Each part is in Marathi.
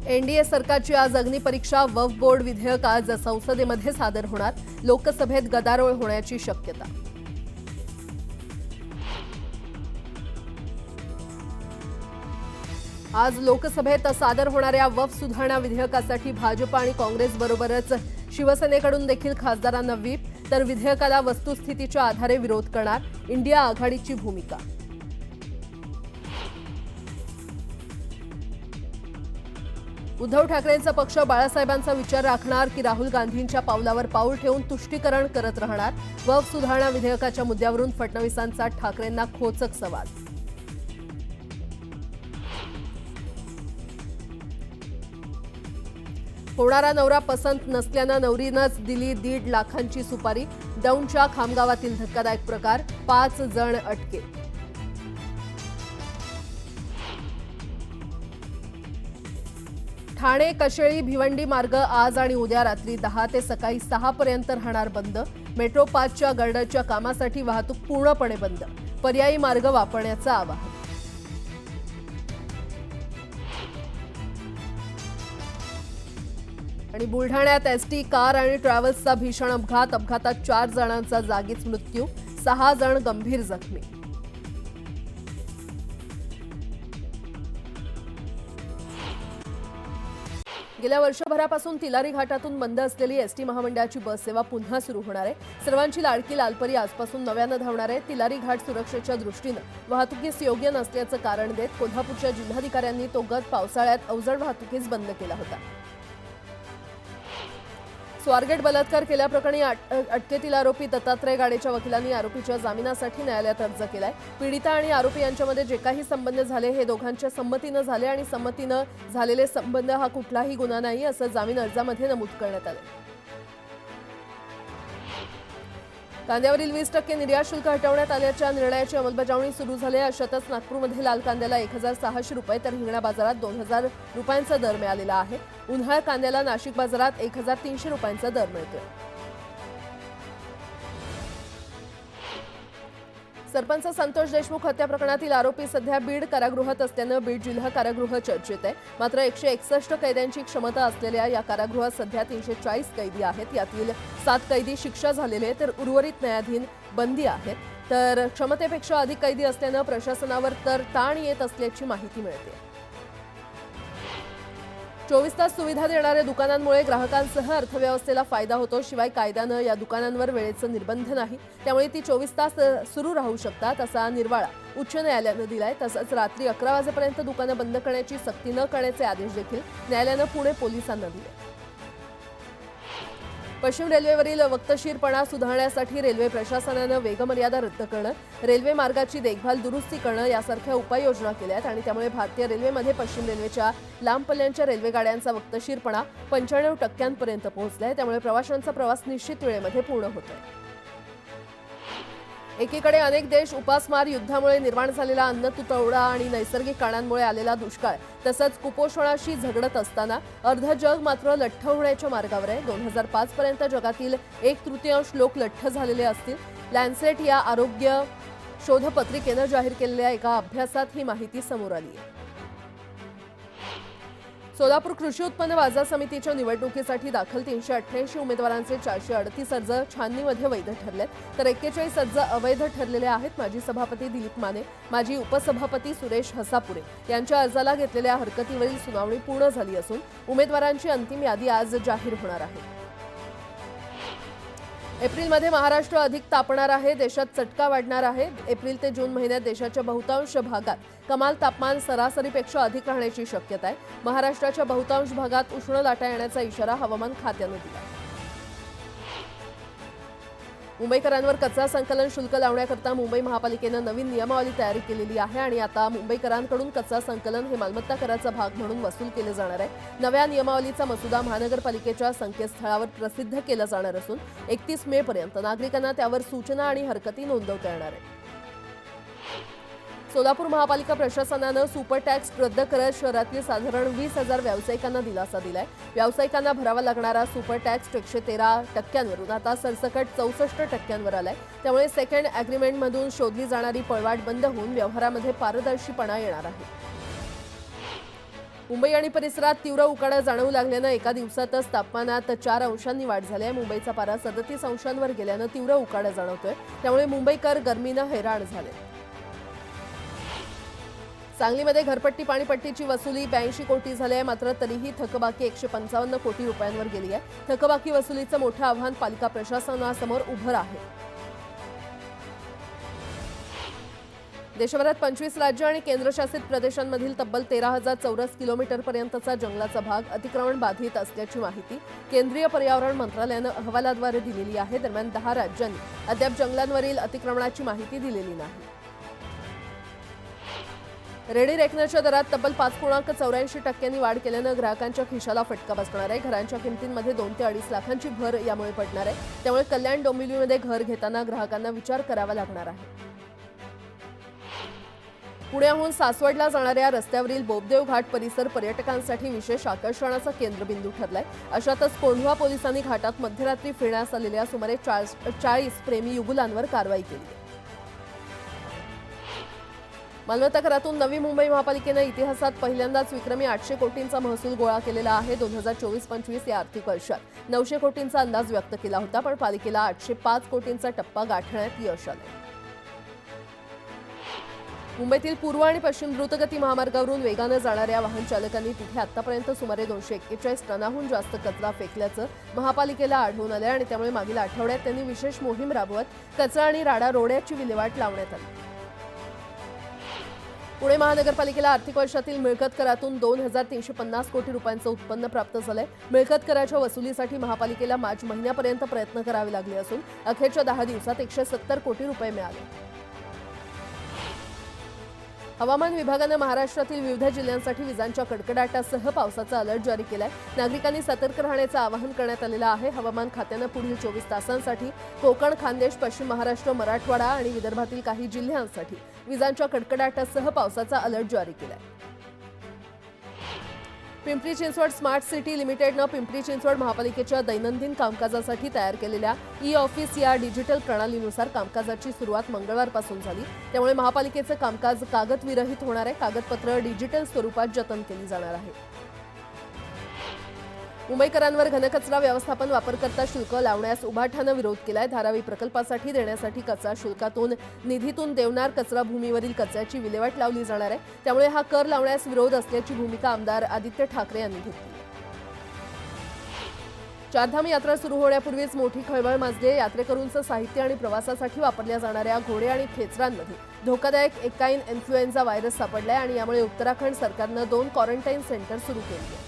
एनडीए सरकारची आज अग्निपरीक्षा वक्फ बोर्ड विधेयक आज संसदेमध्ये सादर होणार. लोकसभेत गदारोळ होण्याची शक्यता. आज लोकसभेत सादर होणाऱ्या वक्फ सुधारणा विधेयकासाठी भाजप आणि काँग्रेसबरोबरच शिवसेनेकडून देखील खासदारांना व्हीप, तर विधेयकाला वस्तुस्थितीच्या आधारे विरोध करणार इंडिया आघाडीची भूमिका. उद्धव ठाकरेंचा पक्ष बाळासाहेबांचा विचार राखणार की राहुल गांधींच्या पावलावर पाऊल ठेवून तुष्टीकरण करत राहणार. वक्फ सुधारणा विधेयकाच्या मुद्द्यावरून फडणवीसांचा ठाकरेंना खोचक सवाल. होणारा नवरा पसंत नसल्यानं नवरीनंच दिली 1.5 लाखांची सुपारी. दौंडच्या खामगावातील धक्कादायक प्रकार, 5 जण अटकेत. ठाणे कशेळी भिवंडी मार्ग आज आणि उद्या रात्री 10 ते सकाळी 6 पर्यंत राहणार बंद. मेट्रो 5च्या गर्डरच्या कामासाठी वाहतूक पूर्णपणे बंद. पर्यायी मार्ग वापरण्याचं आवाहन. आणि बुलढाण्यात एसटी कार आणि ट्रॅव्हल्सचा भीषण अपघात. अपघातात 4 जणांचा जागीच मृत्यू, 6 जण गंभीर जखमी. गेल्या वर्षभरापासून तिलारी घाटातून बंद असलेली एसटी महामंडळाची बस सेवा पुन्हा सुरू होणार आहे. सर्वांची लाडकी लालपरी आजपासून नव्यानं धावणार आहे. तिलारी घाट सुरक्षेच्या दृष्टीनं वाहतुकीस योग्य नसल्याचं कारण देत कोल्हापूरच्या जिल्हाधिकाऱ्यांनी तो गत पावसाळ्यात अवजड वाहतुकीस बंद केला होता. स्वारगेट बलात्कार केल्याप्रकरणी अटकेतील आरोपी दत्तात्रय गाडेच्या वकिलांनी आरोपीच्या जामिनासाठी न्यायालयात अर्ज केलाय. पीडिता आणि आरोपी यांच्यामध्ये जे काही संबंध झाले हे दोघांच्या संमतीनं झाले आणि संमतीनं झालेले संबंध हा कुठलाही गुन्हा नाही असं जामीन अर्जामध्ये नमूद करण्यात आले. कांद्यावरील 20% निर्यात शुल्क हटवण्यात आल्याच्या निर्णयाची अंमलबजावणी सुरू झाली आहे. अशातच नागपूरमध्ये लाल कांद्याला 1600 रुपये तर हिंगणा बाजारात 2000 रुपयांचा दर मिळालेला आहे. उन्हाळ कांद्याला नाशिक बाजारात 1300 रुपयांचा दर मिळतोय. सरपंच संतोष देशमुख हत्या प्रकरणातील आरोपी सध्या बीड कारागृहात असल्यानं बीड जिल्हा कारागृह चर्चेत आहे. मात्र 161 कैद्यांची क्षमता असलेल्या या कारागृहात सध्या 340 कैदी आहेत. यातील 7 कैदी शिक्षा झालेले तर उर्वरित न्यायाधीन बंदी आहेत. तर क्षमतेपेक्षा अधिक कैदी असल्यानं प्रशासनावर तर ताण येत असल्याची माहिती मिळते. 24 तास सुविधा देणाऱ्या दुकानांमुळे ग्राहकांसह अर्थव्यवस्थेला फायदा होतो. शिवाय कायद्यानं या दुकानांवर वेळेचं निर्बंध नाही, त्यामुळे ती 24 तास सुरू राहू शकतात असा निर्वाळा उच्च न्यायालयानं दिलाय. तसंच रात्री 11 वाजेपर्यंत दुकानं बंद करण्याची सक्ती न करण्याचे आदेश देखील न्यायालयानं पुणे पोलिसांना दिले. पश्चिम रेल्वेवरील वक्तशीरपणा सुधारण्यासाठी रेल्वे प्रशासनानं वेगमर्यादा रद्द करणं, रेल्वे मार्गाची देखभाल दुरुस्ती करणं यासारख्या उपाययोजना केल्या आहेत. आणि त्यामुळे भारतीय रेल्वेमध्ये पश्चिम रेल्वेच्या लांब पल्ल्याच्या रेल्वेगाड्यांचा वक्तशीरपणा 95% पोहोचलाय. त्यामुळे प्रवाशांचा प्रवास निश्चित वेळेमध्ये पूर्ण होतोय. एकीकडे अनेक देश उपासमार, युद्धामुळे निर्माण झालेला अन्न तुटवडा आणि नैसर्गिक कारणांमुळे आलेला दुष्काळ तसंच कुपोषणाशी झगडत असताना अर्ध जग मात्र लठ्ठ होण्याच्या मार्गावर आहे. 2005 पर्यंत जगातील 1/3 लोक लठ्ठ झालेले असतील. लॅन्सेट या आरोग्य शोधपत्रिकेनं जाहीर केलेल्या एका अभ्यासात ही माहिती समोर आली आहे. सोलापूर कृषी उत्पन्न बाजार समितीच्या निवडणुकीसाठी दाखल 388 उमेदवारांचे 438 अर्ज छाननीमध्ये वैध ठरलेत, तर 41 अर्ज अवैध ठरलेले आहेत. माजी सभापती दिलीप माने, माजी उपसभापती सुरेश हसापुरे यांच्या अर्जाला घेतलेल्या हरकतीवरील सुनावणी पूर्ण झाली असून उमेदवारांची अंतिम यादी आज जाहीर होणार आहे. एप्रिलमध्ये महाराष्ट्र अधिक तापणार आहे. देशात चटका वाढणार आहे. एप्रिल ते जून महिन्यात देशाच्या बहुतांश भागात कमाल तापमान सरासरीपेक्षा अधिक राहण्याची शक्यता आहे. महाराष्ट्राच्या बहुतांश भागात उष्ण लाटा येण्याचा इशारा हवामान खात्यानं दिला. मुंबईकरांवर कचरा संकलन शुल्क लावण्याकरता मुंबई महापालिकेनं नवीन नियमावली तयार केलेली आहे आणि आता मुंबईकरांकडून कचरा संकलन हे मालमत्ता कराचा भाग म्हणून वसूल केले जाणार आहे. नव्या नियमावलीचा मसुदा महानगरपालिकेच्या संकेतस्थळावर प्रसिद्ध केला जाणार असून 31 मे पर्यंत नागरिकांना त्यावर सूचना आणि हरकती नोंदवता येणार आहे. सोलापूर महापालिका प्रशासनानं सुपर टॅक्स रद्द करत शहरातील साधारण 20,000 व्यावसायिकांना दिलासा दिलाय. व्यावसायिकांना भरावा लागणारा सुपर टॅक्स 113% आता सरसकट 64% आलाय. त्यामुळे सेकंड अग्रीमेंटमधून शोधली जाणारी पळवाट बंद होऊन व्यवहारामध्ये पारदर्शीपणा येणार आहे. मुंबई आणि परिसरात तीव्र उकाडा जाणवू लागल्यानं एका दिवसातच तापमानात 4 अंशांनी वाढ झाली आहे। मुंबईचा पारा 37 अंशांवर गेल्यानं तीव्र उकाडा जाणवतोय, त्यामुळे मुंबईकर गरमीनं हैराण झाले। सांगलीमध्ये घरपट्टी पाणीपट्टीची वसुली 82 कोटी झाली आहे, मात्र तरीही थकबाकी 155 कोटी रुपयांवर गेली आहे। थकबाकी वसुलीचं मोठं आव्हान पालिका प्रशासनासमोर उभं आहे। देशभरात 25 राज्य आणि केंद्रशासित प्रदेशांमधील तब्बल 13,000 चौरस किलोमीटरपर्यंतचा जंगलाचा भाग अतिक्रमण बाधित असल्याची माहिती केंद्रीय पर्यावरण मंत्रालयानं अहवालाद्वारे दिलेली आहे। दरम्यान 10 राज्यांनी अद्याप जंगलांवरील अतिक्रमणाची माहिती दिलेली नाही। रेडी रेकनरच्या दरात तब्बल 5.84% वाढ केल्यानं ग्राहकांच्या खिशाला फटका बसणार आहे। घरांच्या किमतींमध्ये 2 ते 2.5 लाखांची भर यामुळे पडणार आहे। त्यामुळे कल्याण डोंबिवलीमध्ये घर घेताना ग्राहकांना विचार करावा लागणार आहे। पुण्याहून सासवडला जाणाऱ्या रस्त्यावरील बोबदेव घाट परिसर पर्यटकांसाठी विशेष आकर्षणाचा केंद्रबिंदू ठरलाय। अशातच कोंढवा पोलिसांनी घाटात मध्यरात्री फिरण्यास आलेल्या सुमारे 40 प्रेमी युगुलांवर कारवाई केली। मालमत्ता करातून नवी मुंबई महापालिकेनं इतिहासात पहिल्यांदाच विक्रमी 800 कोटींचा महसूल गोळा केलेला आहे। 2024-25 या आर्थिक वर्षात 900 कोटींचा अंदाज व्यक्त केला होता, पण पालिकेला 805 कोटींचा टप्पा गाठण्यात यश आलं। मुंबईतील पूर्व आणि पश्चिम द्रुतगती महामार्गावरून वेगानं जाणाऱ्या वाहन चालकांनी तिथे आतापर्यंत सुमारे 241 टनाहून जास्त कचरा फेकल्याचं महापालिकेला आढळून आलं आणि त्यामुळे मागील आठवड्यात त्यांनी विशेष मोहीम राबवत कचरा आणि राडा रोड्याची विल्हेवाट लावण्यात आली। पुणे महानगरपालिकेला आर्थिक वर्षातील मिळकत करातून 2,350 कोटी रुपयांचं उत्पन्न प्राप्त झालंय। मिळकत कराच्या वसुलीसाठी महापालिकेला मार्च महिन्यापर्यंत प्रयत्न करावे लागले असून अखेरच्या 10 दिवसात 170 कोटी रुपये मिळाले। हवामान विभागानं महाराष्ट्रातील विविध जिल्ह्यांसाठी विजांच्या कडकडाटासह पावसाचा अलर्ट जारी केलाय। नागरिकांनी सतर्क राहण्याचं आवाहन करण्यात आलेलं आहे। हवामान खात्यानं पुढील 24 तासांसाठी कोकण, खानदेश, पश्चिम महाराष्ट्र, मराठवाडा आणि विदर्भातील काही जिल्ह्यांसाठी विजांच्या कडकडाटासह पावसाचा अलर्ट जारी केलाय। पिंपरी चिंचवड स्मार्ट सिटी लिमिटेडनं पिंपरी चिंचवड महापालिकेच्या दैनंदिन कामकाजासाठी तयार केलेल्या ई-ऑफिस या डिजिटल प्रणालीनुसार कामकाजाची सुरुवात मंगळवारपासून झाली। त्यामुळे महापालिकेचं कामकाज कागदविरहित होणार आहे। कागदपत्र डिजिटल स्वरूपात जतन केली जाणार आहे। मुंबईकरांवर घनकचरा व्यवस्थापन वापरकर्ता शुल्क लावण्यास उभाठानं विरोध केलाय। धारावी प्रकल्पासाठी देण्यासाठी कचरा शुल्कातून निधीतून देवनार कचरा भूमीवरील कचऱ्याची विल्हेवाट लावली जाणार आहे। त्यामुळे हा कर लावण्यास विरोध असल्याची भूमिका आमदार आदित्य ठाकरे यांनी घेतली। चारधाम यात्रा सुरू होण्यापूर्वीच मोठी खळबळ माजली। यात्रेकरूंचं साहित्य आणि प्रवासासाठी वापरल्या जाणाऱ्या घोडे आणि खेचरांमध्ये धोकादायक एकाइन इन्फ्लुएन्झा व्हायरस सापडलाय आणि यामुळे उत्तराखंड सरकारनं 2 क्वारंटाईन सेंटर सुरू केली आहेत।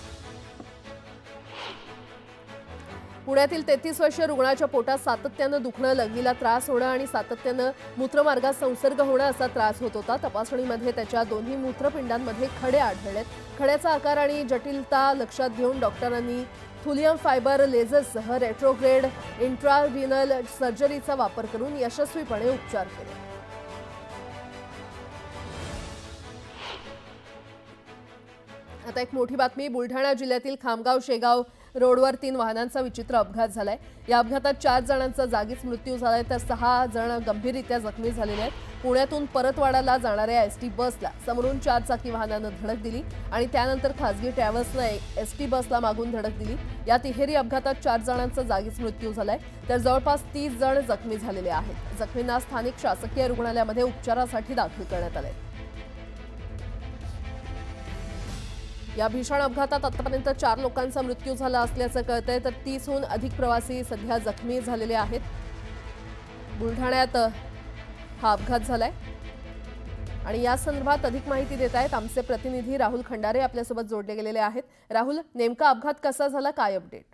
पुण्यातील 33 वर्षीय रुग्णाच्या पोटात सातत्यानं दुखणं, लघवीला त्रास होणं आणि सातत्यानं मूत्रमार्गात संसर्ग होणं असा त्रास होत होता। तपासणीमध्ये त्याच्या दोन्ही मूत्रपिंडांमध्ये खडे आढळलेत। खड्याचा आकार आणि जटिलता लक्षात घेऊन डॉक्टरांनी थुलियम फायबर लेझरसह रेट्रोग्रेड इंट्राव्हिनल सर्जरीचा वापर करून यशस्वीपणे उपचार केले। आता एक मोठी बातमी। बुलढाणा जिल्ह्यातील खामगाव शेगाव रोडवर 3 वाहनांचा विचित्र अपघात झालाय। या अपघातात 4 जणांचा जागीच मृत्यू झालाय तर 6 जण गंभीररित्या जखमी झालेले आहेत। पुण्यातून परतवाडाला जाणाऱ्या एसटी बसला समोरून 4 चाकी वाहनानं धडक दिली आणि त्यानंतर खासगी ट्रॅव्हल्सनं एसटी बसला मागून धडक दिली। या तिहेरी अपघातात 4 जणांचा जागीच मृत्यू झालाय तर जवळपास 30 जण जखमी झालेले आहेत। जखमींना स्थानिक शासकीय रुग्णालयामध्ये उपचारासाठी दाखल करण्यात आले। या भीषण अपघातात आतापर्यंत 4 लोकांचा मृत्यू झाला असल्याचं कळतंय तर 30हून अधिक प्रवासी सध्या जखमी झालेले आहेत। बुलढाण्यात हा अपघात झालाय आणि या संदर्भात अधिक माहिती देत आहेत आमचे प्रतिनिधी राहुल खंडारे आपल्यासोबत जोडले गेलेले आहेत। राहुल, नेमका अपघात कसा झाला, काय अपडेट?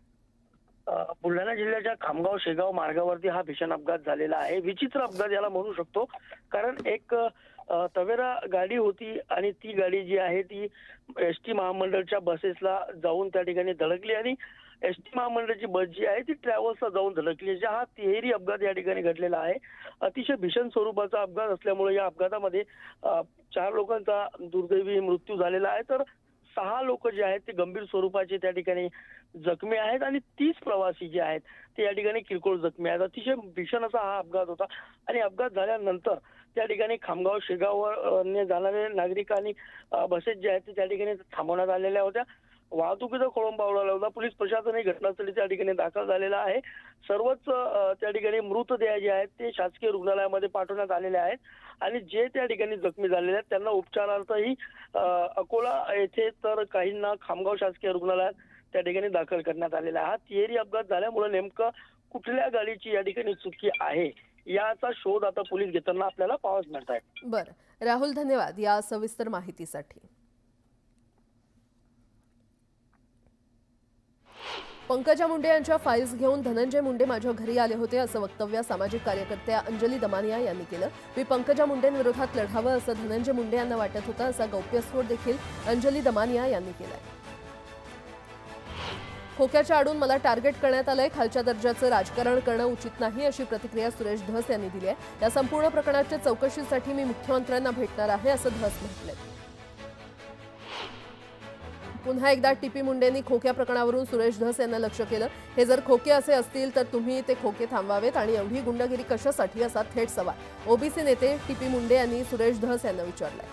बुलढाणा जिल्ह्याच्या खामगाव शेगाव मार्गावरती हा भीषण अपघात झालेला आहे। विचित्र अपघात याला म्हणू शकतो, कारण एक तवेरा गाडी होती आणि ती गाडी जी आहे ती एसटी महामंडळच्या बसेसला जाऊन त्या ठिकाणी धडकली आणि एसटी महामंडळाची बस जी आहे ती ट्रॅव्हल्सला जाऊन धडकली। हा तिहेरी अपघात या ठिकाणी घडलेला आहे। अतिशय भीषण स्वरूपाचा अपघात असल्यामुळे या अपघातामध्ये 4 लोकांचा दुर्दैवी मृत्यू झालेला आहे तर 6 लोक जे आहेत ते गंभीर स्वरूपाचे त्या ठिकाणी जखमी आहेत आणि 30 प्रवासी जे आहेत ते या ठिकाणी किरकोळ जखमी आहेत. अतिशय भीषण असा हा अपघात होता आणि अपघात झाल्यानंतर त्या ठिकाणी खामगाव शेगावने जाणारे नागरिक आणि बसेस जे आहेत ते त्या ठिकाणी थांबवण्यात आलेल्या होत्या. वाहतुकीचा खोळंबा उडाला होता. पोलीस प्रशासनही घटनास्थळी त्या ठिकाणी दाखल झालेला आहे. सर्वच त्या ठिकाणी मृतदेह जे आहेत ते शासकीय रुग्णालयामध्ये पाठवण्यात आलेले आहेत आणि जे त्या ठिकाणी जखमी झालेले आहेत त्यांना उपचारार्थही अकोला येथे तर काहींना खामगाव शासकीय रुग्णालयात त्या ठिकाणी दाखल करण्यात आलेला आहे. हा तिहेरी अपघात झाल्यामुळे नेमकं कुठल्या गाडीची या ठिकाणी चुकी आहे याचा शोध आता पोलीस घेताना आपल्याला पाहावयास मिळत आहे. बरं राहुल, धन्यवाद या सविस्तर माहितीसाठी. पंकजा मुंडे यांच्या फाईल्स घेऊन धनंजय मुंडे माझ्या घरी आले होते असं वक्तव्य सामाजिक कार्यकर्त्या अंजली दमानिया यांनी केलं. मी पंकजा मुंडेंविरोधात लढावं असं धनंजय मुंडे यांना वाटत होतं असा गौप्यस्फोट देखील अंजली दमानिया यांनी केलाय. खोक्याच्या आडून मला टार्गेट करण्यात आलंय. खालच्या दर्जाचं राजकारण करणं उचित नाही अशी प्रतिक्रिया सुरेश धस यांनी दिली आहे. या संपूर्ण प्रकरणाच्या चौकशीसाठी मी मुख्यमंत्र्यांना भेटणार आहे असं धस म्हटलंय. पुन्हा एकदा टीपी मुंडेंनी खोक्या प्रकरणावरून सुरेश धस यांना लक्ष केलं. हे जर खोके असे असतील तर तुम्ही ते खोके थांबवावेत आणि एवढी गुंडगिरी कशासाठी असा थेट सवाल ओबीसी नेते टीपी मुंडे यांनी सुरेश धस यांना विचारलाय.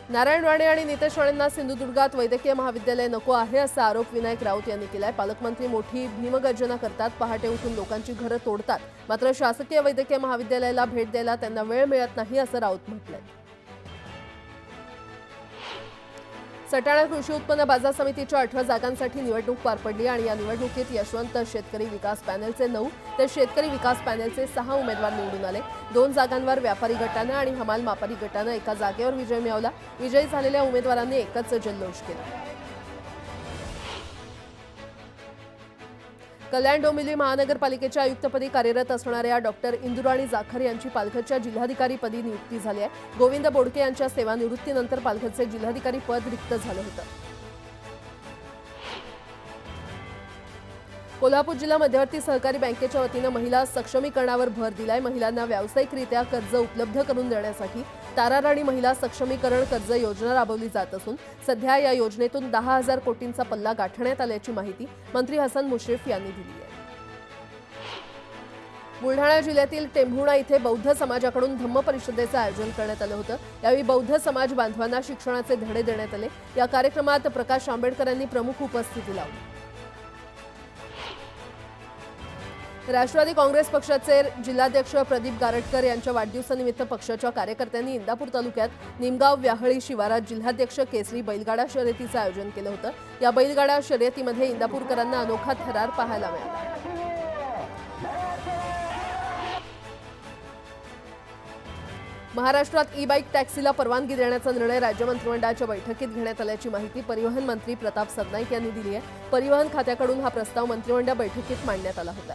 नारायण राणे आणि नितेश राणेंना सिंधुदुर्गात वैद्यकीय महाविद्यालय नको आहे असा आरोप विनायक राऊत यांनी केलाय. पालकमंत्री मोठी भीमगर्जना करतात, पहाटे उठून लोकांची घरं तोडतात, मात्र शासकीय वैद्यकीय महाविद्यालयाला भेट द्यायला त्यांना वेळ मिळत नाही असं राऊत म्हटलंय. सटाणा कृषी उत्पन्न बाजार समितीच्या 18 जागांसाठी निवडणूक पार पडली आणि या निवडणुकीत यशवंत शेतकरी विकास पॅनेलचे 9 तर शेतकरी विकास पॅनेलचे 6 उमेदवार निवडून आले. 2 जागांवर व्यापारी गटानं आणि हमाल मापारी गटानं एका जागेवर विजय मिळवला. विजयी झालेल्या उमेदवारांनी एकच जल्लोष केला. कल्याण डोंबिवली महानगरपालिकेच्या आयुक्तपदी कार्यरत असणाऱ्या डॉक्टर इंदुराणी जाखर यांची पालघरच्या जिल्हाधिकारीपदी नियुक्ती झाली आहे. गोविंद बोडके यांच्या सेवानिवृत्तीनंतर पालघरचे जिल्हाधिकारी पद रिक्त झालं होतं. कोल्हापूर जिल्हा मध्यवर्ती सहकारी बँकेच्या वतीनं महिला सक्षमीकरणावर भर दिलाय. महिलांना व्यावसायिकरित्या कर्ज उपलब्ध करून देण्यासाठी ताराराणी महिला सक्षमीकरण कर्ज योजना राबवली जात असून सध्या या योजनेतून 10,000 कोटींचा पल्ला गाठण्यात आल्याची माहिती मंत्री हसन मुश्रीफ यांनी दिली आहे. बुलढाणा जिल्ह्यातील टेंभुर्णा इथे बौद्ध समाजाकडून धम्म परिषदेचं आयोजन करण्यात आलं होतं. यावेळी बौद्ध समाज बांधवांना शिक्षणाचे धडे देण्यात आले. या कार्यक्रमात प्रकाश आंबेडकर यांनी प्रमुख उपस्थिती लावली. राष्ट्रवादी काँग्रेस पक्षाचे जिल्हाध्यक्ष प्रदीप गारटकर यांच्या वाढदिवसानिमित्त पक्षाच्या कार्यकर्त्यांनी इंदापूर तालुक्यात निमगाव व्याहळी शिवारात जिल्हाध्यक्ष केसरी बैलगाडा शर्यतीचं आयोजन केलं होतं. या बैलगाडा शर्यतीमध्ये इंदापूरकरांना अनोखा थरार पाहायला मिळाला. महाराष्ट्रात ई-बाईक टॅक्सीला परवानगी देण्याचा निर्णय राज्य मंत्रिमंडळाच्या बैठकीत घेण्यात आल्याची माहिती परिवहन मंत्री प्रताप सरनाईक यांनी दिली आहे. परिवहन खात्याकडून हा प्रस्ताव मंत्रिमंडळ बैठकीत मांडण्यात आला होता.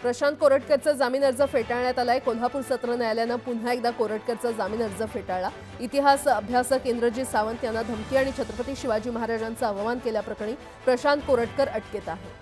प्रशांत कोरटकरचा जामीन अर्ज फेटाळण्यात आलाय. कोल्हापूर सत्र न्यायालयानं पुन्हा एकदा कोरटकरचा जामीन अर्ज फेटाळला. इतिहास अभ्यासक इंद्रजीत सावंत यांना धमकी आणि छत्रपती शिवाजी महाराजांचा अवमान केल्याप्रकरणी प्रशांत कोरटकर अटकेत आहे.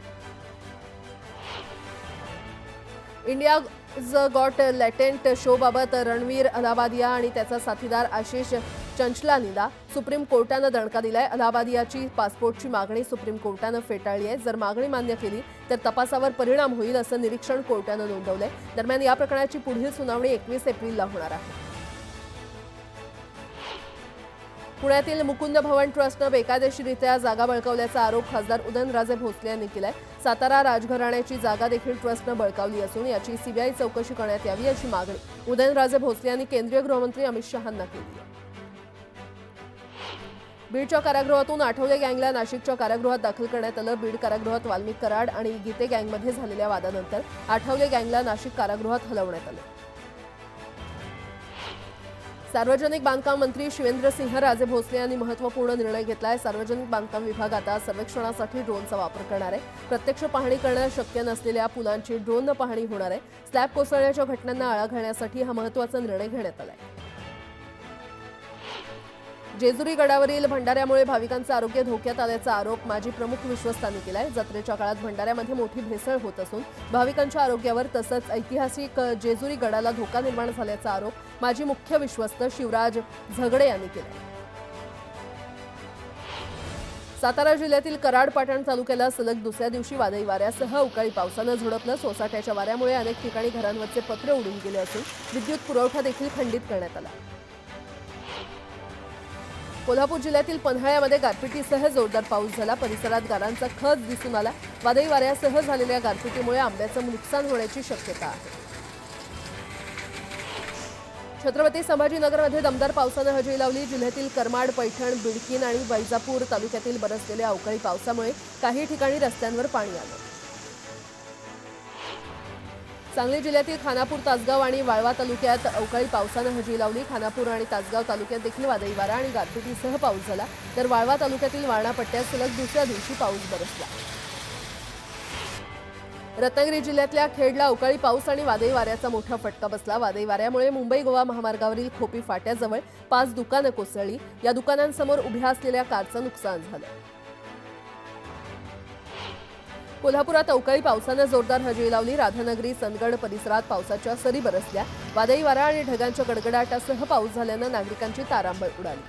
इंडियाज गॉट लॅटेंट शोबाबत रणवीर अलाहाबादिया आणि त्याचा साथीदार आशिष चंचलानीला सुप्रीम कोर्टानं दणका दिलाय. अलाहाबादियाची पासपोर्टची मागणी सुप्रीम कोर्टानं फेटाळली आहे. जर मागणी मान्य केली तर तपासावर परिणाम होईल असं निरीक्षण कोर्टानं नोंदवलंय. दरम्यान या प्रकरणाची पुढील सुनावणी 21 एप्रिलला होणार आहे. पुण्यातील मुकुंद भवन ट्रस्टनं बेकायदेशीरित्या जागा बळकावल्याचा आरोप खासदार उदयनराजे भोसले यांनी केलाय. सातारा राजघराण्याची जागा देखील ट्रस्टनं बळकावली असून याची सीबीआय चौकशी करण्यात यावी अशी मागणी उदयनराजे भोसले यांनी केंद्रीय गृहमंत्री अमित शहांना केली आहे. बीडच्या कारागृहातून आठवले गँगला नाशिकच्या कारागृहात दाखल करण्यात आलं. बीड कारागृहात वाल्मिक कराड आणि गीते गँगमध्ये झालेल्या वादानंतर आठवले गँगला नाशिक कारागृहात हलवण्यात आलं. सार्वजनिक बांधकाम मंत्री शिवेंद्रसिंह राजे भोसले यांनी महत्त्वपूर्ण निर्णय घेतलाय. सार्वजनिक बांधकाम विभाग आता सर्वेक्षणासाठी ड्रोनचा वापर करणार आहे. प्रत्यक्ष पाहणी करणं शक्य नसलेल्या पुलांची ड्रोननं पाहणी होणार आहे. स्लॅब कोसळण्याच्या घटनांना आळा घालण्यासाठी हा महत्त्वाचा निर्णय घेण्यात आलाय. जेजुरी गडावरील भंडाऱ्यामुळे भाविकांचं आरोग्य धोक्यात आल्याचा आरोप माजी प्रमुख विश्वस्तांनी केलाय। जत्रेच्या काळात भंडाऱ्यामध्ये मोठी भेसळ होत असून भाविकांच्या आरोग्यावर तसंच ऐतिहासिक जेजुरी गडाला धोका निर्माण झाल्याचा आरोप माजी मुख्य विश्वस्त शिवराज झगडे यांनी केला। सातारा जिल्ह्यातील कराड पाटण तालुक्याला सलग दुसऱ्या दिवशी वादळी वाऱ्यासह अवकाळी पावसानं झोडपलं। सोसाट्याच्या वाऱ्यामुळे अनेक ठिकाणी घरांवरचे पत्रे उडून गेले असून विद्युत पुरवठा देखील खंडित करण्यात आला। कोल्हापूर जिल्ह्यातील पन्हाळ्यामध्ये गारपिटीसह जोरदार पाऊस झाला। परिसरात गारांचा खच दिसून आला। वादळी वाऱ्यासह झालेल्या गारपिटीमुळे आंब्याचं नुकसान होण्याची शक्यता आहे। छत्रपती संभाजीनगरमध्ये दमदार पावसानं हजेरी लावली। जिल्ह्यातील करमाड, पैठण, बिडकीन आणि वैजापूर तालुक्यातील बरसलेल्या अवकाळी पावसामुळे काही ठिकाणी रस्त्यांवर पाणी आलं। सांगली जिल्ह्यातील खानापूर, तासगाव आणि वाळवा तालुक्यात अवकाळी पावसानं हजेरी लावली। खानापूर आणि तासगाव तालुक्यात देखील वादळी वारा आणि गारपिटीसह पाऊस झाला, तर वाळवा तालुक्यातील वारणा पट्ट्यात सलग दुसऱ्या दिवशी पाऊस बरसला। रत्नागिरी जिल्ह्यातल्या खेडला अवकाळी पाऊस आणि वादळी वाऱ्याचा मोठा फटका बसला। वादळी वाऱ्यामुळे मुंबई गोवा महामार्गावरील खोपी फाट्याजवळ 5 दुकानं कोसळली। या दुकानांसमोर उभ्या असलेल्या कारचं नुकसान झालं। कोल्हापुरात अवकाळी पावसानं जोरदार हजेरी लावली। राधानगरी, चंदगड परिसरात पावसाच्या सरी बरसल्या। वादळी वारा आणि ढगांच्या गडगडाटासह पाऊस झाल्यानं नागरिकांची तारांबळ उडाली।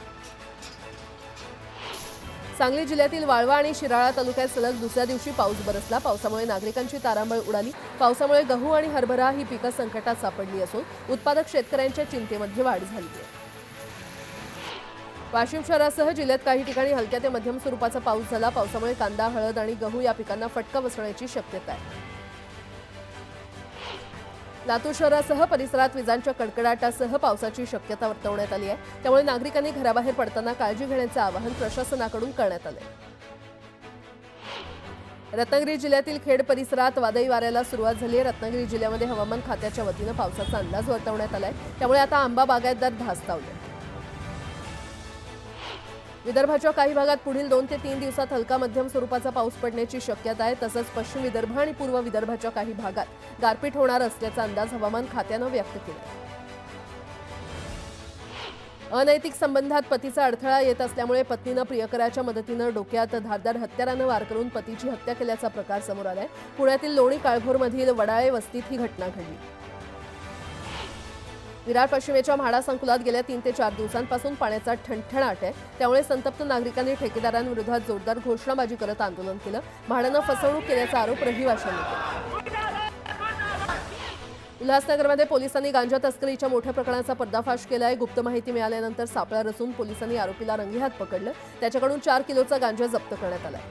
सांगली जिल्ह्यातील वाळवा आणि शिराळा तालुक्यात सलग दुसऱ्या दिवशी पाऊस बरसला। पावसामुळे नागरिकांची तारांबळ उडाली। पावसामुळे गहू आणि हरभरा ही पिकं संकटात सापडली असून उत्पादक शेतकऱ्यांच्या चिंतेमध्ये वाढ झाली आहे। वाशिम शहरासह जिल्ह्यात काही ठिकाणी हलक्या ते मध्यम स्वरूपाचा पाऊस झाला। पावसामुळे कांदा, हळद आणि गहू या पिकांना फटका बसण्याची शक्यता आहे। लातूर शहरासह परिसरात विजांच्या कडकडाटासह पावसाची शक्यता वर्तवण्यात आली आहे। त्यामुळे नागरिकांनी घराबाहेर पडताना काळजी घेण्याचे आवाहन प्रशासनाकडून करण्यात आले। रत्नागिरी जिल्ह्यातील खेड परिसरात वादळी वाऱ्याला सुरुवात झाली आहे। रत्नागिरी जिल्ह्यामध्ये हवामान खात्याच्या वतीनं पावसाचा अंदाज वर्तवण्यात आलाय, त्यामुळे आता आंबा बागायतदार धास्तावले। विदर्भाच्या काही भागात पुढील 2 ते 3 दिवसात हलका मध्यम स्वरूपाचा पाऊस पडण्याची शक्यता आहे। तसंच पश्चिम विदर्भ आणि पूर्व विदर्भाच्या काही भागात गारपीट होणार असल्याचा अंदाज हवामान खात्यानं व्यक्त केला। अनैतिक संबंधात पतीचा अडथळा येत असल्यामुळे पत्नीनं प्रियकराच्या मदतीनं डोक्यात धारदार हत्यारानं वार करून पतीची हत्या केल्याचा प्रकार समोर आलाय। पुण्यातील लोणी काळभोरमधील वडाळे वस्तीत ही घटना घडली। विरार पश्चिमेच्या म्हाडा संकुलात गेल्या 3 ते 4 दिवसांपासून पाण्याचा ठणठणाट आहे, त्यामुळे संतप्त नागरिकांनी ठेकेदारांविरोधात जोरदार घोषणाबाजी करत आंदोलन केलं। म्हाडानं फसवणूक केल्याचा आरोप रहिवाशांनी केला। उल्हासनगरमध्ये पोलिसांनी गांजा तस्करीच्या मोठ्या प्रकरणाचा पर्दाफाश केलाय। गुप्त माहिती मिळाल्यानंतर सापळा रचून पोलिसांनी आरोपीला रंगेहात पकडलं। त्याच्याकडून 4 किलोचा गांजा जप्त करण्यात आलाय।